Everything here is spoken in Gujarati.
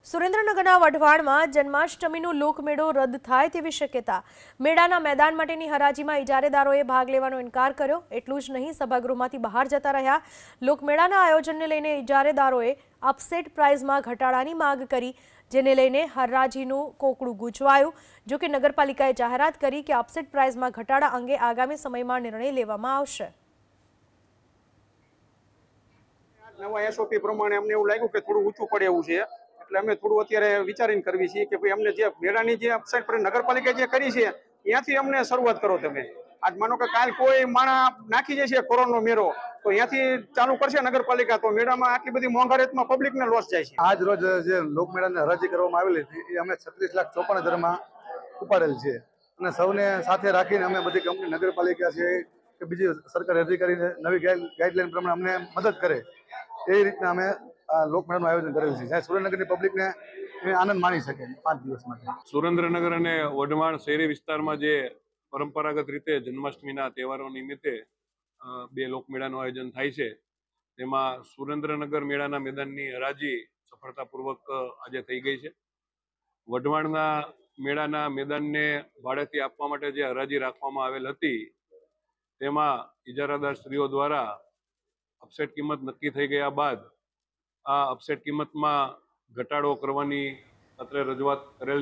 સુરેન્દ્રનગરના વઢવાણમાં જન્માષ્ટમીનો લોકમેળો રદ થાય તેવી શક્યતા। મેળાના મેદાન માટેની હરાજીમાં ઇજારેદારોએ ભાગ લેવાનો ઇનકાર કર્યો। એટલું જ નહીં, સભાગૃહમાંથી બહાર જતા રહ્યા। લોકમેળાના આયોજનને લઈને ઇજારેદારોએ અપસેટ પ્રાઇઝમાં ઘટાડાની માંગ કરી, જેને લઈને હરાજીનું કોકડું ગૂંચવાયું। જો કે નગરપાલિકાએ જાહેરાત કરી કે અપસેટ પ્રાઇઝમાં ઘટાડા અંગે આગામી સમયમાં નિર્ણય લેવામાં આવશે। નવા એસઓપી પ્રમાણે અમને એવું લાગ્યું કે થોડું ઊંચું પડે એવું છે, એટલે અમે થોડું અત્યારે વિચારીને કરવી છીએ કે ભાઈ અમને જે મેળાની જે અપસાઇડ પર નગરપાલિકા જે કરી છે ત્યાંથી અમને શરૂઆત કરો। તમે આજ માનો કે કાલ કોઈ માણા નાખી જશે કોરોનાનો મેળો, તો ત્યાંથી ચાલુ કરશે નગરપાલિકા, તો મેળામાં આટલી બધી મોંઘારેતમાં પબ્લિકને લોસ જાય છે। આજ રોજ જે લોકમેળાની હરાજી કરવામાં આવેલી હતી એ અમે 36,54,000 ઉપાડેલ છે અને સૌને સાથે રાખીને અમે બધી કંપની નગરપાલિકા છે કે બીજી સરકારી અધિકારીને નવી ગાઈડલાઈન પ્રમાણે અમને મદદ કરે એ રીતના અમે આ લોકમેળાનું આયોજન કરેલ છે, જ્યાં સુરેન્દ્રનગરની પબ્લિકને આનંદ માણી શકે 5 દિવસ માટે। સુરેન્દ્રનગર અને વઢવાણ શહેરી વિસ્તારમાં જે પરંપરાગત રીતે જન્માષ્ટમીના તહેવારો નિમિત્તે બે લોકમેળાનું આયોજન થાય છે, તેમાં સુરેન્દ્રનગર મેળાના મેદાનની હરાજી સફળતાપૂર્વક આજે થઈ ગઈ છે। વઢવાણના મેળાના મેદાનને ભાડેથી આપવા માટે જે હરાજી રાખવામાં આવેલ હતી તેમાં ઇજારાદાર શ્રીઓ દ્વારા અપસેટ કિંમત નક્કી થઈ ગયા બાદ આ અપસેટ કિંમતમાં ઘટાડો કરવાની અત્રે રજૂઆત કરેલ